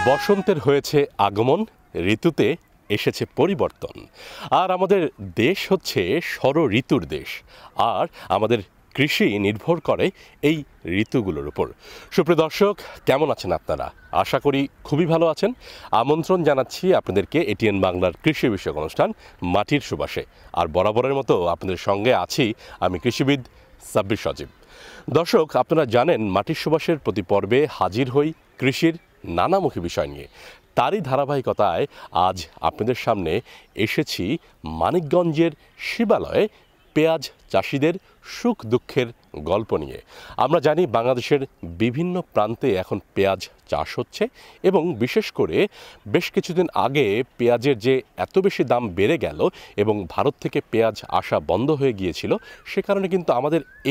বসন্তের হয়েছে আগমন, ঋতুতে এসেছে পরিবর্তন। আর আমাদের দেশ হচ্ছে ষড় ঋতুর দেশ, আর আমাদের কৃষি নির্ভর করে এই ঋতুগুলোর উপর। সুপ্রিয় দর্শক, কেমন আছেন আপনারা? আশা করি খুবই ভালো আছেন। আমন্ত্রণ জানাচ্ছি আপনাদেরকে এটিএন বাংলার কৃষি বিষয়ক অনুষ্ঠান মাটির সুবাসে। আর বরাবরের মতো আপনাদের সঙ্গে আছি আমি কৃষিবিদ সাব্বির সজীব। দর্শক, আপনারা জানেন মাটির সুবাসের প্রতি পর্বে হাজির হই কৃষির নানামুখী বিষয় নিয়ে। তারই ধারাবাহিকতায় আজ আপনাদের সামনে এসেছি মানিকগঞ্জের শিবালয়ে পেঁয়াজ চাষিদের সুখ দুঃখের গল্প নিয়ে। আমরা জানি বাংলাদেশের বিভিন্ন প্রান্তে এখন পেঁয়াজ চাষ হচ্ছে, এবং বিশেষ করে বেশ কিছুদিন আগে পেঁয়াজের যে এত বেশি দাম বেড়ে গেল এবং ভারত থেকে পেঁয়াজ আসা বন্ধ হয়ে গিয়েছিল, সে কারণে কিন্তু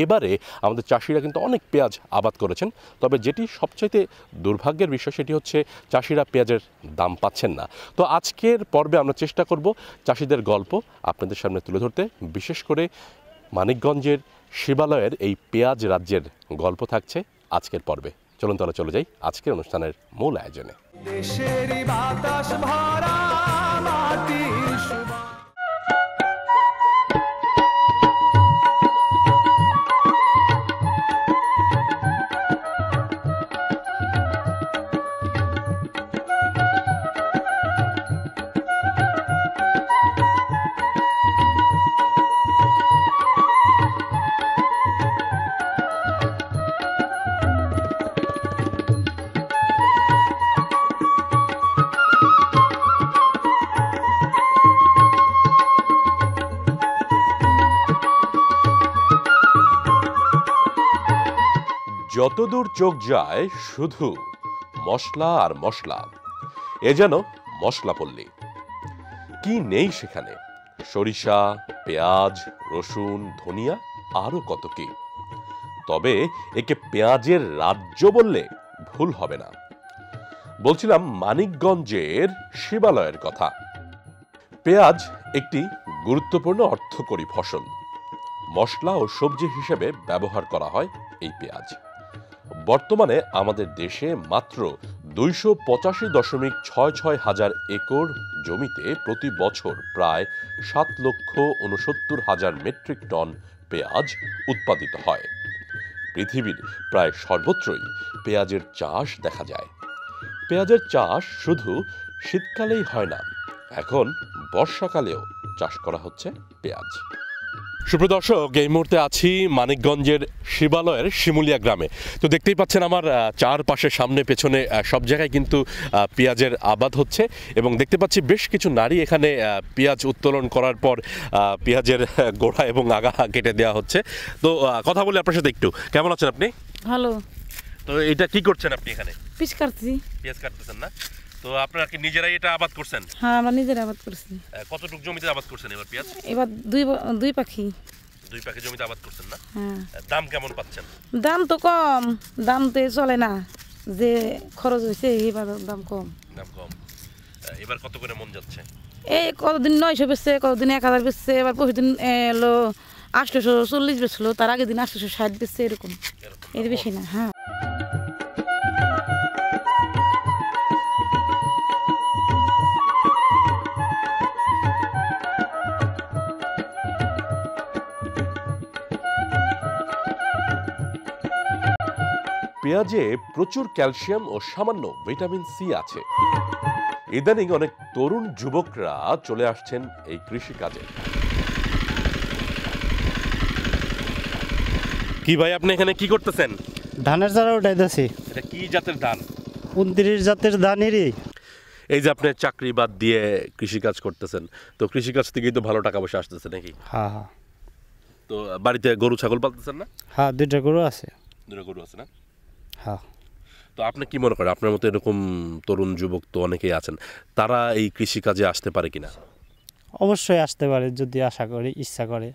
এবারে আমাদের চাষিরা কিন্তু অনেক পেঁয়াজ আবাদ করেছেন। তবে যেটি সবচাইতে দুর্ভাগ্যের বিষয় সেটি হচ্ছে চাষিরা পেঁয়াজের দাম পাচ্ছেন না। তো আজকের পর্বে আমরা চেষ্টা করব চাষিদের গল্প আপনাদের সামনে তুলে ধরতে। বিশেষ করে মানিকগঞ্জের শিবালয়ের এই পেঁয়াজ রাজ্যের গল্প থাকছে আজকের পর্বে। চলুন তাহলে চলে যাই আজকের অনুষ্ঠানের মূল আয়োজনে। যতদূর চোখ যায় শুধু মশলা আর মশলা, এ যেন মশলাপল্লী। কি নেই সেখানে? সরিষা, পেঁয়াজ, রসুন, ধনিয়া, আরো কত কি। তবে একে পেঁয়াজের রাজ্য বললে ভুল হবে না। বলছিলাম মানিকগঞ্জের শিবালয়ের কথা। পেঁয়াজ একটি গুরুত্বপূর্ণ অর্থকরী ফসল। মশলা ও সবজি হিসেবে ব্যবহার করা হয় এই পেঁয়াজ। বর্তমানে আমাদের দেশে মাত্র 285.66 হাজার একর জমিতে প্রতি বছর প্রায় 7,69,000 মেট্রিক টন পেঁয়াজ উৎপাদিত হয়। পৃথিবীর প্রায় সর্বত্রই পেঁয়াজের চাষ দেখা যায়। পেঁয়াজের চাষ শুধু শীতকালেই হয় না, এখন বর্ষাকালেও চাষ করা হচ্ছে পেঁয়াজ। সুপ্রিয় দর্শক, এই মুহূর্তে আছি মানিকগঞ্জের শিবালয়ের শিমুলিয়া গ্রামে। তো দেখতেই পাচ্ছেন আমার চারপাশে সামনে পেছনে সব জায়গায় কিন্তু পেঁয়াজের আবাদ হচ্ছে, এবং দেখতে পাচ্ছি বেশ কিছু নারী এখানে পেঁয়াজ উত্তোলন করার পর পেঁয়াজের গোড়া এবং আগা কেটে দেওয়া হচ্ছে। তো কথা বলি আপনার সাথে একটু। কেমন আছেন আপনি? ভালো। তো এটা কি করছেন আপনি এখানে? পিস কাটছি। পেঁয়াজ কাটতেছেন না? তো আপনারা কি নিজেরাই এটা আবাদ করছেন? হ্যাঁ, আমরা নিজেরা আবাদ করছি। কতটুকু জমিতে আবাদ করছেন এবার পেঁয়াজ? এবার দুই পাখি জমিতে আবাদ করছেন না? হ্যাঁ। দাম কেমন পাচ্ছেন? দাম তো কম, দাম তো চলে না, যে খরচ হয়েছে এবার দাম কম। এবার কত করে মন যাচ্ছে? এই কতদিন 900 বেচছে, কতদিন 1000 বেচছে, এবার প্রতিদিন এলো 840 বেচছিল, তার আগের দিন 860 বেচছে, এরকম, এর বেশি না। হ্যাঁ। পেঁয়াজে প্রচুর ক্যালসিয়াম ও সামান্য ভিটামিন সি আছে। ইদানিং অনেক তরুণ যুবকরা চলে আসছেন এই কৃষি কাজে। কি ভাই, আপনি এখানে কি করতেছেন? ধানের চারা উঠাইতেছি। এটা কি জাতের ধান? 29 জাতের ধানেরই। এই যে আপনি চাকরি বাদ দিয়ে কৃষি কাজ করতেছেন, তো কৃষি কাজ থেকেই তো ভালো টাকা পয়সা আসতেছে নাকি? হ্যাঁ হ্যাঁ। তো বাড়িতে গরু ছাগল পালতেছেন না? হ্যাঁ, 2টা গরু আছে। 2টা গরু আছে না? হ্যাঁ। তো আপনি কি মনে করেন, আপনার মতো এরকম তরুণ যুবক তো অনেকেই আছেন, তারা এই কৃষি কাজে আসতে পারে কিনা? অবশ্যই আসতে পারে যদি আশা করে, ইচ্ছা করে।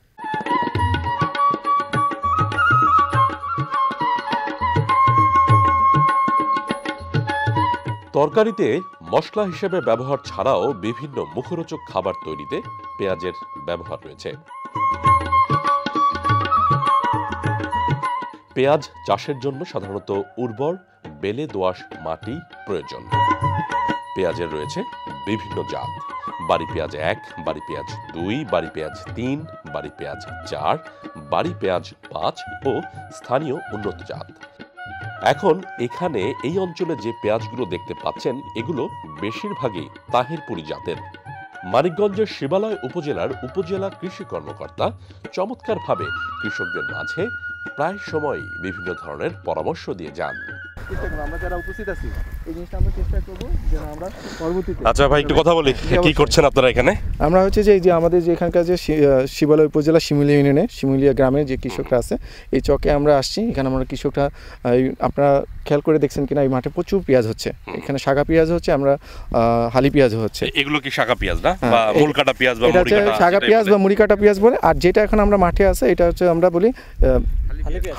তরকারিতে মশলা হিসেবে ব্যবহার ছাড়াও বিভিন্ন মুখরোচক খাবার তৈরিতে পেঁয়াজের ব্যবহার রয়েছে। পেঁয়াজ চাষের জন্য সাধারণত উর্বর বেলে দোআঁশ মাটি প্রয়োজন। পেঁয়াজের রয়েছে বিভিন্ন জাত, বাড়ি পেঁয়াজ 1, বাড়ি পেঁয়াজ 2, বাড়ি পেঁয়াজ 3, বাড়ি পেঁয়াজ 4, বাড়ি পেঁয়াজ 5 ও স্থানীয় উন্নত জাত। এখন এখানে এই অঞ্চলে যে পেঁয়াজগুলো দেখতে পাচ্ছেন এগুলো বেশিরভাগই তাহিরপুরি জাতের। মানিকগঞ্জের শিবালয় উপজেলার উপজেলা কৃষি কর্মকর্তা চমৎকারভাবে কৃষকদের মাঝে প্রায় সময়ই বিভিন্ন ধরনের পরামর্শ দিয়ে যান। আমরা যারা উপস্থিত আছি এই জিনিসটা আমরা চেষ্টা করব যেন আমরা পরবর্তীতে। আচ্ছা ভাই, একটু কথা বলি, কি করছেন আপনারা এখানে? আমরা হচ্ছে যে এই যে আমাদের যে এখানকার যে শিবালয় উপজেলা শিমুলিয়া ইউনিয়নে শিমুলিয়া গ্রামের যে কৃষকরা আছে এই চকে আমরা আসছি। এখানে আমরা কৃষকরা আপনারা খেয়াল করে দেখছেন কিনা এই মাঠে প্রচুর পেঁয়াজ হচ্ছে, এখানে শাখা পেঁয়াজ হচ্ছে, আমরা হালি পেঁয়াজ হচ্ছে। এগুলো কি শাখা পেঁয়াজ না, বা মূল কাটা পেঁয়াজ বা এটা হচ্ছে শাখা পেঁয়াজ বা মুড়ি কাটা পেঁয়াজ বলে। আর যেটা এখন আমরা মাঠে আছে এটা হচ্ছে আমরা বলি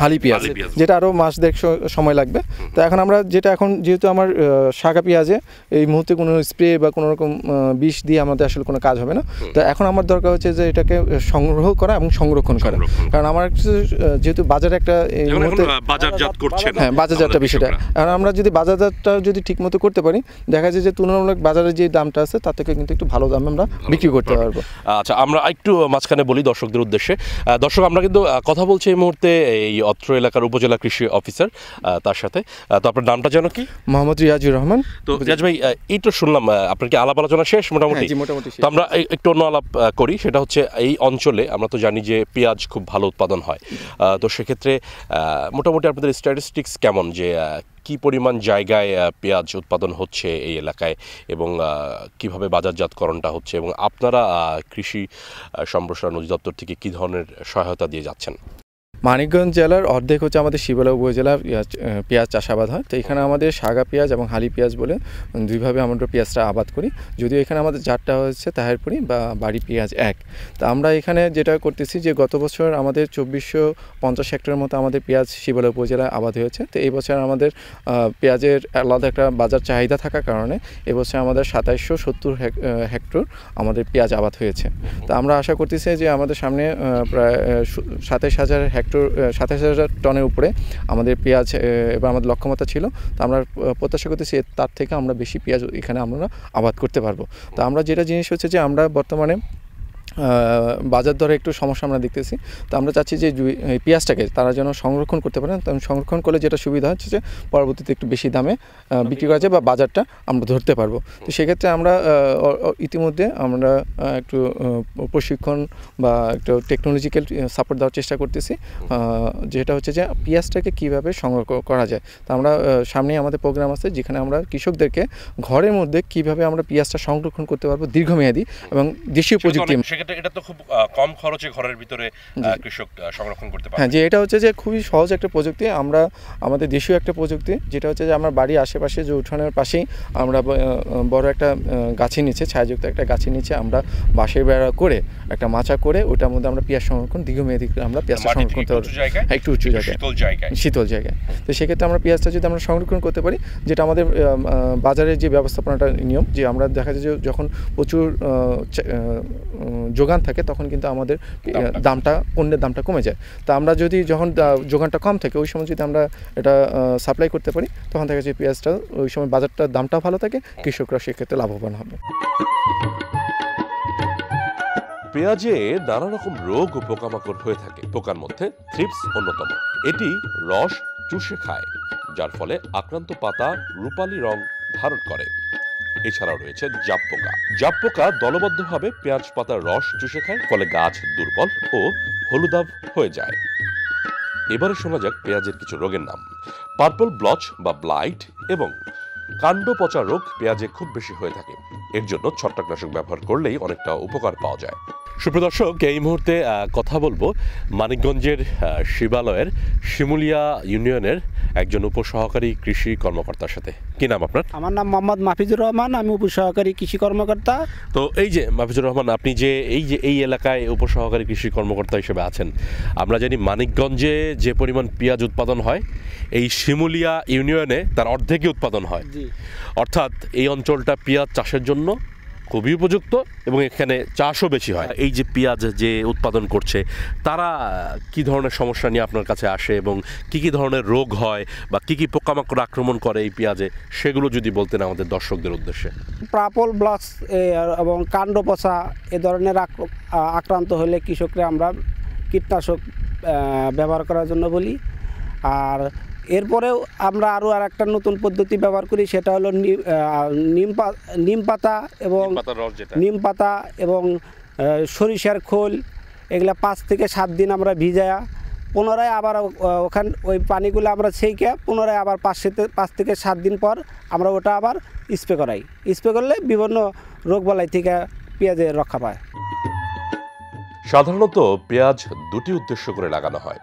হালি পেঁয়াজ, যেটা আরও মাস দেড় সময় লাগবে। তো এখন আমরা যেটা এখন যেহেতু আমার শাখা পেঁয়াজে এই মুহূর্তে কোনো স্প্রে বা কোনো রকম বিষ দিয়ে আমাদের আসলে কোনো কাজ হবে না। তো এখন আমার দরকার হচ্ছে যে এটাকে সংগ্রহ করা এবং সংরক্ষণ করা, কারণ আমার যেহেতু বাজারে একটা বাজারজাত করছে, হ্যাঁ বাজারজাতটা বিষয়টা। এখন আমরা যদি বাজারজাতটা যদি ঠিক মতো করতে পারি, দেখা যায় যে তুলনামূলক বাজারে যে দামটা আছে তার থেকে কিন্তু একটু ভালো দামে আমরা বিক্রি করতে পারবো। আচ্ছা, আমরা একটু মাঝখানে বলি দর্শকদের উদ্দেশ্যে। দর্শক, আমরা কিন্তু কথা বলছি এই মুহূর্তে এই অত্র এলাকার উপজেলা কৃষি অফিসার তার সাথে। তো আপনার নামটা যেন কি? মোহাম্মদ রিয়াজুর রহমান। তো রিয়াজ ভাই, এই তো শুনলাম আপনার কি আলাপ আলোচনা শেষ মোটামুটি? তো আমরা একটু অন্য আলাপ করি, সেটা হচ্ছে এই অঞ্চলে আমরা তো জানি যে পেঁয়াজ খুব ভালো উৎপাদন হয়। তো সেক্ষেত্রে মোটামুটি আপনাদের স্ট্যাটিস্টিক্স কেমন, যে কি পরিমাণ জায়গায় পেঁয়াজ উৎপাদন হচ্ছে এই এলাকায়, এবং কিভাবে বাজারজাতকরণটা হচ্ছে, এবং আপনারা কৃষি সম্প্রসারণ অধিদপ্তর থেকে কি ধরনের সহায়তা দিয়ে যাচ্ছেন? মানিকগঞ্জ জেলার অর্ধেক হচ্ছে আমাদের শিবালয় উপজেলা পেঁয়াজ চাষাবাদ হয়। তো এখানে আমাদের শাগা পেঁয়াজ এবং হালি পেঁয়াজ বলে দুইভাবে আমরা পেঁয়াজটা আবাদ করি। যদিও এখানে আমাদের জাতটা হচ্ছে তাহিরপুরি বা বাড়ি পেঁয়াজ 1। তো আমরা এখানে যেটা করতেছি যে গত বছর আমাদের 2450 হেক্টরের মতো আমাদের পেঁয়াজ শিবালয় উপজেলায় আবাদ হয়েছে। তো এই বছর আমাদের পেঁয়াজের আলাদা একটা বাজার চাহিদা থাকার কারণে এবছর আমাদের 2770 হেক্টর আমাদের পেঁয়াজ আবাদ হয়েছে। তো আমরা আশা করতেছি যে আমাদের সামনে প্রায় 27,000 হেক্টর 27,000 টনের উপরে আমাদের পেঁয়াজ এবার আমাদের লক্ষ্যমাত্রা ছিল। তো আমরা প্রত্যাশা করতেছি তার থেকে আমরা বেশি পেঁয়াজ এখানে আমরা আবাদ করতে পারবো। তো আমরা যেটা জিনিস হচ্ছে যে আমরা বর্তমানে বাজার দরে একটু সমস্যা আমরা দেখতেছি। তো আমরা চাচ্ছি যে এই পেঁয়াজটাকে তারা যেন সংরক্ষণ করতে পারেন। তো সংরক্ষণ করলে যেটা সুবিধা হচ্ছে যে পরবর্তীতে একটু বেশি দামে বিক্রি করা যায় বা বাজারটা আমরা ধরতে পারবো। তো সেক্ষেত্রে আমরা ইতিমধ্যে আমরা একটু প্রশিক্ষণ বা একটু টেকনোলজিক্যাল সাপোর্ট দেওয়ার চেষ্টা করতেছি, যেটা হচ্ছে যে পেঁয়াজটাকে কীভাবে সংরক্ষণ করা যায়। তো আমরা সামনেই আমাদের প্রোগ্রাম আছে যেখানে আমরা কৃষকদেরকে ঘরের মধ্যে কীভাবে আমরা পেঁয়াজটা সংরক্ষণ করতে পারবো দীর্ঘমেয়াদী এবং দেশীয় প্রযুক্তি। এটা তো খুব কম খরচে ঘরের ভিতরে কৃষক সংরক্ষণ করতে পারে। হ্যাঁ, যে এটা হচ্ছে যে খুবই সহজ একটা প্রযুক্তি। আমরা আমাদের দেশীয় একটা প্রযুক্তি, যেটা হচ্ছে যে আমার বাড়ির আশেপাশে যে উঠানের পাশেই আমরা বড় একটা গাছের নিচে, ছায়াযুক্ত একটা গাছের নিচে আমরা বাঁশের বেড়া করে একটা মাচা করে ওটার মধ্যে আমরা পেঁয়াজ সংরক্ষণ দীর্ঘমেয়াদী আমরা পেঁয়াজটা সংরক্ষণ করতে পারবো। একটু উঁচু জায়গায়, শীতল জায়গায়। তো সেক্ষেত্রে আমরা পেঁয়াজটা যদি আমরা সংরক্ষণ করতে পারি, যেটা আমাদের বাজারের যে ব্যবস্থাপনাটা নিয়ম, যে আমরা দেখা যায় যে যখন প্রচুর যোগান থাকে তখন কিন্তু আমাদের পণ্যের দামটা কমে যায়। তো আমরা যদি যখন যোগানটা কম থাকে ওই সময় যদি আমরা এটা সাপ্লাই করতে পারি, তখন দেখা যায় পেঁয়াজটা ওই সময় বাজারটার দামটা ভালো থাকে, কৃষকরা সেক্ষেত্রে লাভবান হবে। পেঁয়াজে নানা রকম রোগ ও পোকামাকড় হয়ে থাকে। পোকার মধ্যে থ্রিপস অন্যতম। এটি রস চুষে খায়, যার ফলে আক্রান্ত পাতা রূপালী রং ধারণ করে। এছাড়াও রয়েছে জাপ পোকা। জাপ পোকা দলবদ্ধভাবে পেঁয়াজ পাতার রস চুষে খায়, ফলে গাছ দুর্বল ও হলুদাভ হয়ে যায়। এবারে শোনা যাক পেঁয়াজের কিছু রোগের নাম। পার্পল ব্লচ বা ব্লাইট এবং কাণ্ড পচা রোগ পেঁয়াজে খুব বেশি হয়ে থাকে। এর জন্য ছত্রাকনাশক ব্যবহার করলেই অনেকটা উপকার পাওয়া যায়। সুপ্রদর্শক, এই মুহূর্তে কথা বলবো মানিকগঞ্জের শিবালয়ের শিমুলিয়া ইউনিয়নের একজন উপসহকারী কৃষি কর্মকর্তার সাথে। কি নাম আপনার? আমার নাম মোহাম্মদ মাফিজুর রহমান, আমি উপসহকারী কৃষি কর্মকর্তা। তো এই যে মাফিজুর রহমান, আপনি যে এই এলাকায় উপসহকারী কৃষি কর্মকর্তা হিসেবে আছেন, আমরা জানি মানিকগঞ্জে যে পরিমাণ পেঁয়াজ উৎপাদন হয় এই শিমুলিয়া ইউনিয়নে তার অর্ধেকই উৎপাদন হয়। অর্থাৎ এই অঞ্চলটা পেঁয়াজ চাষের জন্য খুবই উপযুক্ত এবং এখানে চাষও বেশি হয়। এই যে পেঁয়াজ যে উৎপাদন করছে তারা কি ধরনের সমস্যা নিয়ে আপনার কাছে আসে এবং কি ধরনের রোগ হয় বা কি পোকামাকড় আক্রমণ করে এই পেঁয়াজে, সেগুলো যদি বলতেন আমাদের দর্শকদের উদ্দেশ্যে। প্রাপল ব্লকস এবং কাণ্ড পচা এ ধরনের আক্রান্ত হলে কৃষকরা আমরা কীটনাশক ব্যবহার করার জন্য বলি। আর এরপরেও আমরা আরও একটা নতুন পদ্ধতি ব্যবহার করি, সেটা হলো নিম পাতা এবং নিম পাতা এবং সরিষার খোল, এগুলা 5 থেকে 7 দিন আমরা ভিজায়া পুনরায় আবার ওই পানিগুলো আমরা ছেঁকে পুনরায় আবার 5 থেকে 7 দিন পর আমরা ওটা আবার স্প্রে করাই। স্প্রে করলে বিভিন্ন রোগবালাই থেকে পেঁয়াজের রক্ষা পায়। সাধারণত পেঁয়াজ দুটি উদ্দেশ্য করে লাগানো হয়,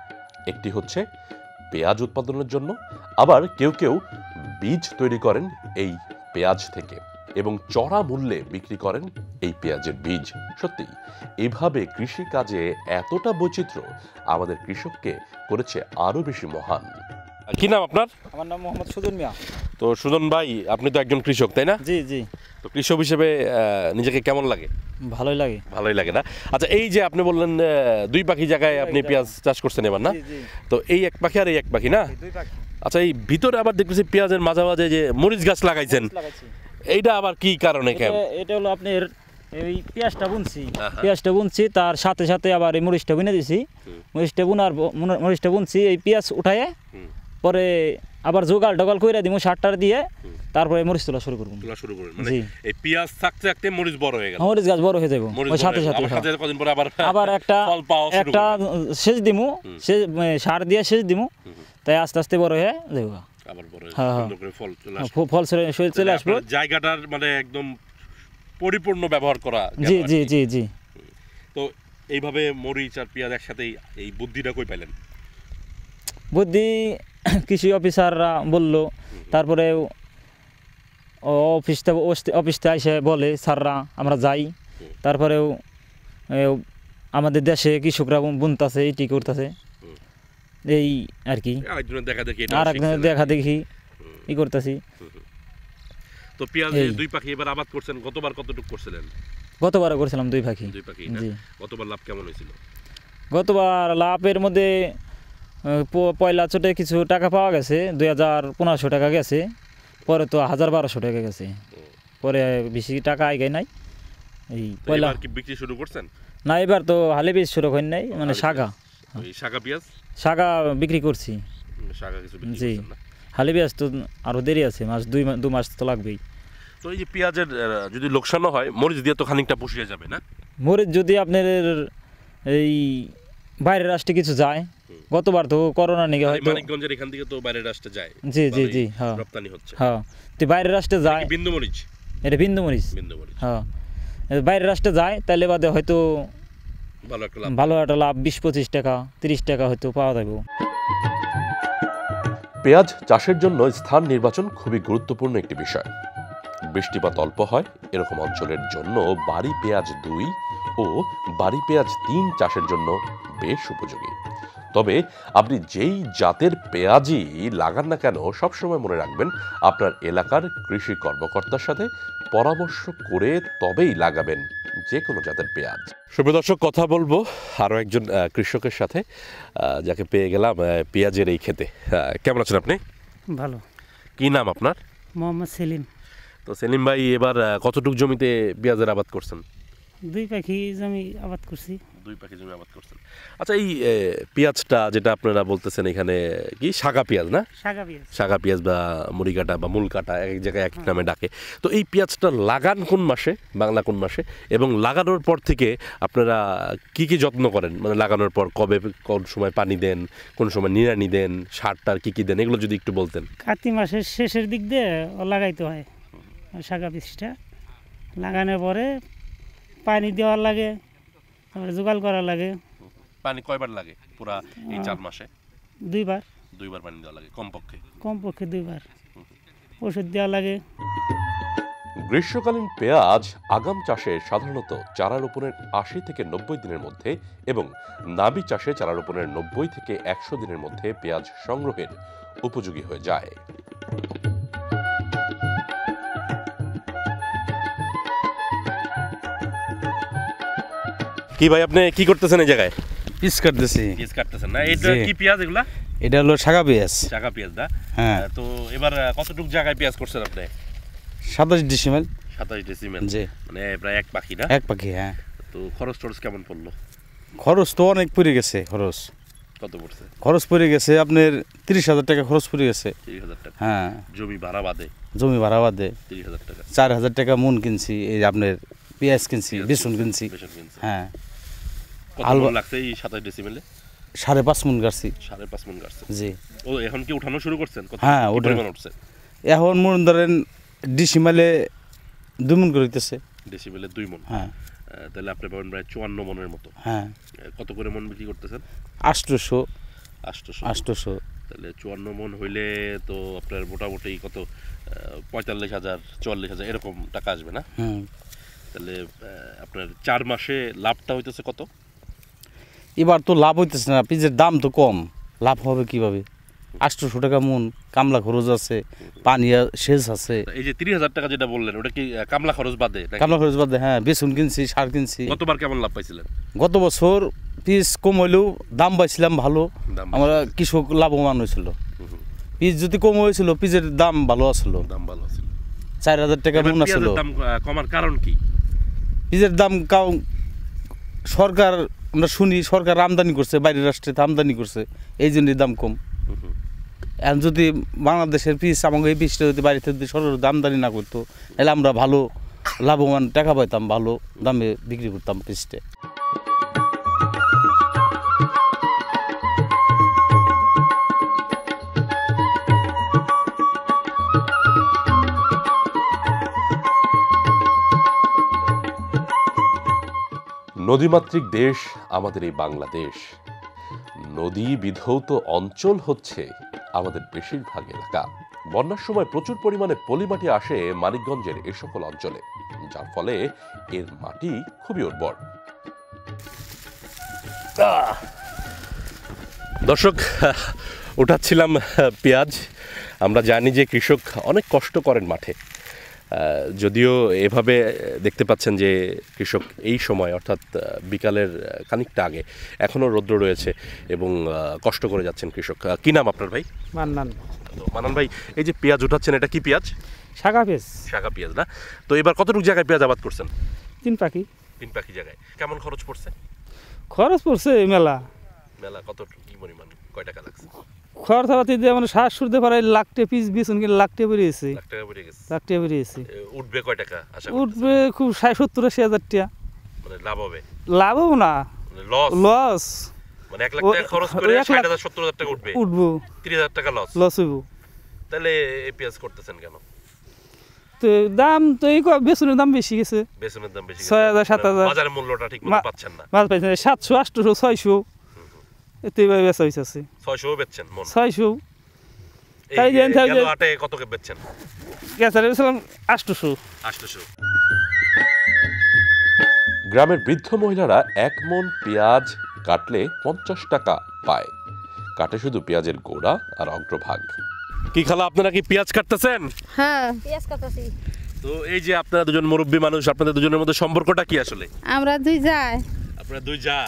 একটি হচ্ছে পেঁয়াজ উৎপাদনের জন্য, আবার কেউ কেউ বীজ তৈরি করেন এই পেঁয়াজ থেকে এবং চড়া মূল্যে বিক্রি করেন এই পেঁয়াজের বীজ। সত্যি এভাবে কৃষি কাজে এতটা বৈচিত্র্য আমাদের কৃষককে করেছে আরো বেশি মহান। কি নাম আপনার? আমার নাম মোহাম্মদ সুজন মিয়া। তো সুজন ভাই, আপনি তো একজন কৃষক, তাই না? জি জি। তো কৃষক হিসেবে নিজেকে কেমন লাগে? ভালোই লাগে। ভালোই লাগে না? আচ্ছা, এই যে আপনি বললেন 2 পাখি জায়গায় আপনি পেঁয়াজ চাষ করছেন এবার, না? তো এই এক পাখি আর এই এক পাখি, না? আচ্ছা, এই ভিতরে আবার দেখতেছি পেঁয়াজের মাঝে মাঝে যে মরিচ গাছ লাগাইছেন, এইটা আবার কি কারণে? এটা হলো আপনার এই পেঁয়াজটা বুনছি তার সাথে সাথে আবার এই মরিচটা বুনে দিছি। মরিচটা বুনছি এই পেঁয়াজ উঠায় পরে আবার জোগাল টোগাল কইরা দিমু সারটার দিয়ে, তারপরে মরিচ তোলা শুরু করব। মানে এই পেঁয়াজ থাকতে থাকতে মরিচ বড় হয়ে গেল, মরিচ গাছ বড় হয়ে যাবে ওই সাথে সাথে। কদিন পরে আবার একটা সেচ দিমু, সার দিয়ে সেচ দিমু, তাই আস্তে আস্তে বড় হয়ে যাবে, আবার বড় সুন্দর করে ফল চলে আসবে। জায়গাটার মানে একদম পরিপূর্ণ ব্যবহার করা। জি জি জি জি। তো এইভাবে মরিচ আর পেঁয়াজ একসাথে এই বুদ্ধিটা কই পাইলেন? বুদ্ধি কৃষি অফিসাররা বললো, তারপরে অফিসতে এসে বলে স্যাররা, আমরা যাই। তারপরেও আমাদের দেশে কৃষকরা বুনতেছে, এইটি করতেছে, এই আর কি। আর একজনের দেখা দেখি ই করতেছি। তো পেঁয়াজ 2 পাখি এবার আবাদ করছেন, গতবার কতটুকু করছিলেন? গতবারও করছিলাম 2 পাখি। জি। গতবার লাভ কেমন হয়েছিল? গতবার লাভের মধ্যে পয়লা চোটে কিছু টাকা পাওয়া গেছে, 2500 টাকা গেছে, পরে তো 1200 টাকা গেছে, পরে বেশি টাকা আগে নাই। এই পয়লা কি বিক্রি শুরু করছেন? না, এবার তো হালি বীজ শুরু হয় নাই, মানে শাগা বিক্রি করছি। জি, হালি বীজ তো আরো দেরি আছে, 2 মাস তো লাগবেই। তো এই যে পেঁয়াজের যদি লোকসানও হয়, মরিচ দিয়ে তো খানিকটা পুষিয়ে যাবে, না? মরিচ যদি আপনার এই বাইরের রাষ্ট্রে কিছু যায়, গতবার তো করোনা নিয়ে হয়তো মানিকগঞ্জের এখান থেকে তো বাইরের রাষ্ট্রে যায়। জি জি জি, হ্যাঁ, রপ্তানি হচ্ছে। হ্যাঁ, তো বাইরের রাষ্ট্রে যায়। বিন্দু মরিচ, এটা বিন্দু মরিচ। হ্যাঁ, বাইরের রাষ্ট্রে যায়, তাহলে বাদে হয়তো ভালো একটা লাভ 20-25 টাকা 30 টাকা হয়তো পাওয়া যাবে। পেঁয়াজ চাষের জন্য স্থান নির্বাচন খুবই গুরুত্বপূর্ণ একটি বিষয়। বৃষ্টিপাত অল্প হয় এরকম অঞ্চলের জন্য বাড়ি পেঁয়াজ 2 ও বাড়ি পেঁয়াজ 3 চাষের জন্য বেশ উপযোগী। তবে আপনি যেই জাতের পেঁয়াজই লাগান না কেন, সবসময় মনে রাখবেন আপনার এলাকার কৃষি কর্মকর্তার সাথে পরামর্শ করে তবেই লাগাবেন যে কোনো জাতের পেঁয়াজ। সুপ্রিয় দর্শক, কথা বলবো আরও একজন কৃষকের সাথে, যাকে পেয়ে গেলাম পেঁয়াজের এই ক্ষেতে। কেমন আছেন আপনি? ভালো। কি নাম আপনার? মোহাম্মদ সেলিম। তো সেলিম ভাই, এবার কতটুকু জমিতে পেঁয়াজের আবাদ করছেন? 2 পাখি জমি আবাদ করছি। 2 পাখি জমি আবাদ করছেন। আচ্ছা, এই পেঁয়াজটা যেটা আপনারা বলতেছেন এখানে কি শাগা পেঁয়াজ, না? শাগা পেঁয়াজ বা মুড়িকাটা বা মূলকাটা, এক জায়গায় এক নামে ডাকে। তো এই পেঁয়াজটা লাগান কোন মাসে, বাংলা কোন মাসে, এবং লাগানোর পর থেকে আপনারা কি কি যত্ন করেন? মানে লাগানোর পর কবে কোন সময় পানি দেন, কোন সময় নিড়ানি দেন, সারটার কি দেন, এগুলো যদি একটু বলতেন। কার্তিক মাসের শেষের দিক দিয়ে লাগাইতে হয় শাগা বীজটা। লাগানোর পরে পানি দেওয়ার লাগে, তারপরে জোগাল করা লাগে। পানি কয়বার লাগে পুরা এই 4 মাসে? 2 বার। 2 বার পানি দেওয়া লাগে কমপক্ষে? কমপক্ষে 2 বার। ওষুধ দেওয়া লাগে। গ্রীষ্মকালীন পেঁয়াজ আগাম চাষে সাধারণত চারা রোপণের 80 থেকে 90 দিনের মধ্যে এবং নাবি চাষে চারা রোপণের 90 থেকে 100 দিনের মধ্যে পেঁয়াজ সংগ্রহের উপযোগী হয়ে যায়। কি ভাই আপনি কি করতেছেন এই জায়গায়? পিস কাটতেছি। পেঁয়াজ কাটতেছেন না? এটা কি পেঁয়াজ এগুলা? এটা হলো শাখা পেঁয়াজ। শাখা পেঁয়াজ না? হ্যাঁ। তো এবার কতটুকু জায়গায় পেঁয়াজ করছেন আপনি? 27 ডিসিমেল। 27 ডেসিমেল। জি। মানে প্রায় এক পাখি না? এক পাখি, হ্যাঁ। তো খরচ টরচ কেমন পড়লো? খরচ তো অনেক পড়ে গেছে। কত পড়ছে? খরচ পড়ে গেছে আপনার 30,000 টাকা খরচ পড়ে গেছে। 30,000 টাকা। হ্যাঁ। জমি ভাড়া বাদে? জমি ভাড়া বাদে 30,000 টাকা। 4,000 টাকা মন কিনছি, এই আপনার পেঁয়াজ কিনছি, বেসন কিনছি। বেসন কিনছে। হ্যাঁ। কত মণ লাগছে এই 27 ডেসিমেলে? 5.5 মন গাড়ছি। 5.5 মণ গাড়ছে। জি। ও এখন কি উঠানো শুরু করছেন? কত হ্যাঁ, পরিমাণ উঠছে? এখন মনে ধরেন ডিসিমেলে 2 মন করে হইতেছে। ডেসিমেলে 2 মণ। হ্যাঁ। তাহলে আপনি পাবেন প্রায় 54 মণের মতো। হ্যাঁ। কত করে মণ বিক্রি করতেছেন? 800। 800। তাহলে 54 মণ হইলে তো আপনার মোটামুটি কত 45,000 44,000 এরকম টাকা আসবে না? হুম। তাহলে আপনার 4 মাসে লাভটা হইতেছে কত? এবার তো লাভ হইতেছে না, পিজের দাম তো কম, লাভ হবে কিভাবে? 800 টাকা মন, কামলা খরচ আছে, পানি সেচ আছে। এই যে 30,000 টাকা যেটা বললেন ওটা কি কামলা খরচ বাদে নাকি? কামলা খরচ বাদে, হ্যাঁ। বেসন কিনছি, সার কিনছি। গতবার কেমন লাভ পাইছিলেন? গত বছর পিস কম হইলেও দাম পাইছিলাম ভালো, দাম আমরা কৃষক লাভবান হয়েছিল। পিস যদি কম হয়েছিল, পিসের দাম ভালো আসলো, দাম ভালো ছিল। 4,000 টাকা এবার মন আসলো। পেঁয়াজের দাম কমার কারণ কি? পিসের দাম সরকার, আমরা শুনি সরকার আমদানি করছে, বাইরের রাষ্ট্রে আমদানি করছে, এই জন্যই দাম কম। এখন যদি বাংলাদেশের পিস, আমাকে এই পিসটা যদি বাড়িতে যদি সরকার আমদানি না করতো, তাহলে আমরা ভালো লাভবান টাকা পাইতাম, ভালো দামে বিক্রি করতাম পিসটা। নদীমাতৃক দেশ আমাদের এই বাংলাদেশ। নদী বিধৌত অঞ্চল হচ্ছে আমাদের বেশিরভাগ এলাকা। বন্যার সময় প্রচুর পরিমাণে পলিমাটি আসে মানিকগঞ্জের এ সকল অঞ্চলে, যার ফলে এর মাটি খুবই উর্বর। দর্শক, উঠাচ্ছিলাম পেঁয়াজ। আমরা জানি যে কৃষক অনেক কষ্ট করেন মাঠে, যদিও এভাবে দেখতে পাচ্ছেন যে কৃষক এই সময় অর্থাৎ বিকালের খানিকটা আগে এখনও রৌদ্র রয়েছে এবং কষ্ট করে যাচ্ছেন কৃষক। কী নাম আপনার ভাই? মান্নান। মানান ভাই, এই যে পেঁয়াজ উঠাচ্ছেন, এটা কি পেঁয়াজ? শাখা পেঁয়াজ। শাখা পেঁয়াজ না? তো এবার কতটুকু জায়গায় পেঁয়াজ আবাদ করছেন? 3 পাখি। 3 পাখি জায়গায়। কেমন খরচ পড়ছে? খরচ পড়ছে মেলা। কত কি পরিমাণ, কয় টাকা লাগছে? খরচাপাতি দিয়ে মানে শ্বাস শুরুতে পারে লাখ টাকা পিস বেসন কিনে লাখ টাকা বেরিয়েছে। লাখ টাকা বেরিয়ে গেছে। লাখ টাকা বেরিয়েছে। উঠবে কয় টাকা আশা করছেন? উঠবে খুব 60-70-80,000 টাকা। মানে লাভ হবে? লাভ হবে না, লস। মানে 1 লাখ টাকা খরচ করে 60,000-70,000 টাকা উঠবে? উঠবো। 30,000 টাকা লস হইব। তাহলে এই পেঁয়াজ করতেছেন কেন? তো দাম তো এই বেসনের দাম বেশি গেছে। বেসনের দাম বেশি গেছে। 6,000-7,000 বাজারের মূল্যটা ঠিক মতো পাচ্ছেন না। মাছ পাইছেন 700-800-600 এতে বেচা হইছে। 600 বেচছেন মন? 600। তাই দেন তাই গেল আটে কত কে বেচছেন? কেসারে বেচলাম 800। 800। গ্রামের বৃদ্ধ মহিলারা 1 মণ পেঁয়াজ কাটলে 50 টাকা পায়। কাটে শুধু পেঁয়াজের গোড়া আর অগ্রভাগ। কি খালা, আপনারা কি পেঁয়াজ কাটতেছেন? হ্যাঁ, পেঁয়াজ কাটতেছি। তো এই যে আপনারা দুজন মুরব্বী মানুষ, আপনাদের দুজনের মধ্যে সম্পর্কটা কি আসলে? আমরা 2 যাই। আপনারা 2 যা?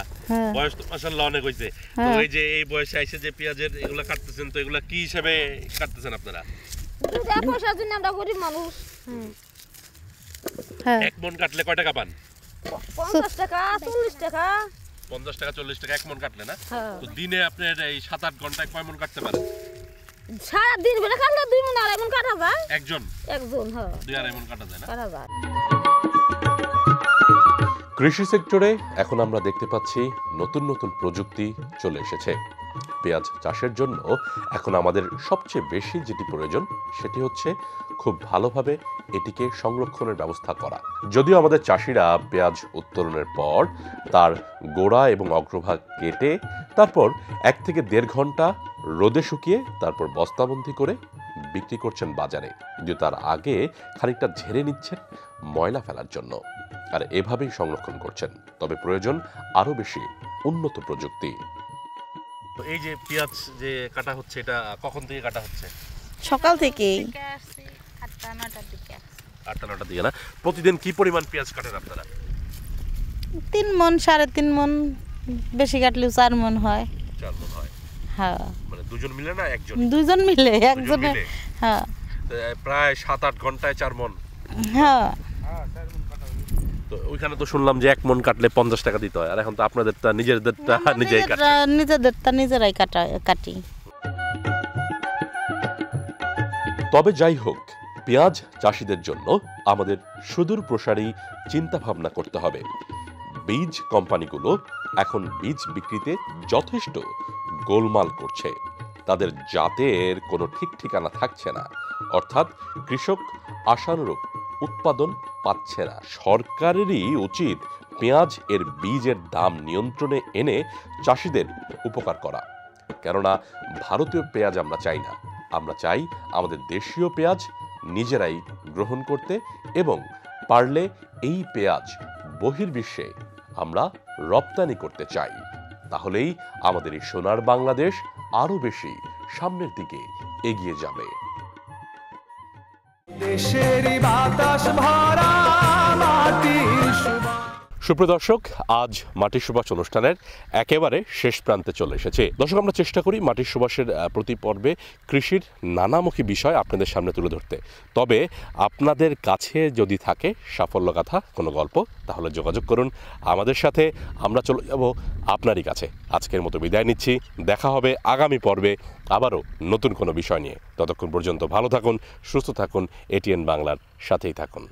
বয়স তো মাশাআল্লাহ অনেক হইছে। তো এই যে এই বয়সে আইছে যে পেঁয়াজের এগুলা কাটতেছেন, তো এগুলা কি হিসাবে কাটতেছেন আপনারা? দুটা পয়সার জন্য আমরা গরিব মানুষ। হ্যাঁ। 1 মণ কাটলে কয় টাকা পান? 50 টাকা, 40 টাকা। 50 টাকা 40 টাকা 1 মণ কাটলে না? তো দিনে আপনি এই 7-8 ঘন্টায় কয় মণ কাটতে পারেন? সারা দিন বেলা কাটলে 2 মণ 2.5 মণ কাটা যায়। একজন? হ্যাঁ। 2-2.5 মণ কাটা যায় না? কাটা যায়। কৃষি সেক্টরে এখন আমরা দেখতে পাচ্ছি নতুন নতুন প্রযুক্তি চলে এসেছে। পেঁয়াজ চাষের জন্য এখন আমাদের সবচেয়ে বেশি যেটি প্রয়োজন সেটি হচ্ছে খুব ভালোভাবে এটিকে সংরক্ষণের ব্যবস্থা করা। যদিও আমাদের চাষিরা পেঁয়াজ উত্তোলনের পর তার গোড়া এবং অগ্রভাগ কেটে তারপর 1 থেকে 1.5 ঘন্টা রোদে শুকিয়ে তারপর বস্তাবন্দি করে বিক্রি করছেন বাজারে, কিন্তু তার আগে খানিকটা ঝেড়ে নিচ্ছেন ময়লা ফেলার জন্য, আর এভাবেই সংরক্ষণ করছেন। তবে প্রয়োজন আরো বেশি উন্নত প্রযুক্তি। তো এই যে পেঁয়াজ যে কাটা হচ্ছে, এটা কখন থেকে কাটা হচ্ছে? সকাল থেকে 8-9টার দিকে। 8-9টার দিকে না? প্রতিদিন কি পরিমাণ পেঁয়াজ কাটেন আপনারা? 3 মণ 3.5 মণ, বেশি কাটলেও 4 মণ হয়। 4 মণ হয়। হ্যাঁ, মানে দুজন মিলে না একজন? দুজন মিলে, একজনে। হ্যাঁ, প্রায় 7-8 ঘন্টায় 4 মণ। হ্যাঁ, তো ওইখানে তো শুনলাম যে 1 মণ কাটলে 50 টাকা দিতে হয়, আর এখন তো আপনাদেরটা নিজেদেরটা নিজেই কাটে। নিজেদেরটা নিজেরাই কাটি। তবে যাই হোক, পেঁয়াজ চাষিদের জন্য আমাদের সুদূর প্রসারী চিন্তা ভাবনা করতে হবে। বীজ কোম্পানিগুলো এখন বীজ বিক্রিতে যথেষ্ট গোলমাল করছে, তাদের জাতের কোনো ঠিক ঠিকানা থাকছে না, অর্থাৎ কৃষক আশানুরূপ উৎপাদন পাচ্ছে না। সরকারেরই উচিত পেঁয়াজ এর বীজের দাম নিয়ন্ত্রণে এনে চাষিদের উপকার করা। কেননা ভারতীয় পেঁয়াজ আমরা চাই না, আমরা চাই আমাদের দেশীয় পেঁয়াজ নিজেরাই গ্রহণ করতে, এবং পারলে এই পেঁয়াজ বহির্বিশ্বে আমরা রপ্তানি করতে চাই। তাহলেই আমাদের এই সোনার বাংলাদেশ আরো বেশি সামনের দিকে এগিয়ে যাবে। দেশেরই বাতাস ভরা মাটির সুবাস। সুপ্রিয় দর্শক, আজ মাটির সুবাস অনুষ্ঠানের একেবারে শেষ প্রান্তে চলে এসেছে। দর্শক, আমরা চেষ্টা করি মাটির সুবাসের প্রতি পর্বে কৃষির নানামুখী বিষয় আপনাদের সামনে তুলে ধরতে। তবে আপনাদের কাছে যদি থাকে সাফল্যগাথা কোনো গল্প, তাহলে যোগাযোগ করুন আমাদের সাথে, আমরা চলে যাব আপনারই কাছে। আজকের মতো বিদায় নিচ্ছি, দেখা হবে আগামী পর্বে আবারও নতুন কোনো বিষয় নিয়ে। ততক্ষণ পর্যন্ত ভালো থাকুন, সুস্থ থাকুন, এটিএন বাংলার সাথেই থাকুন।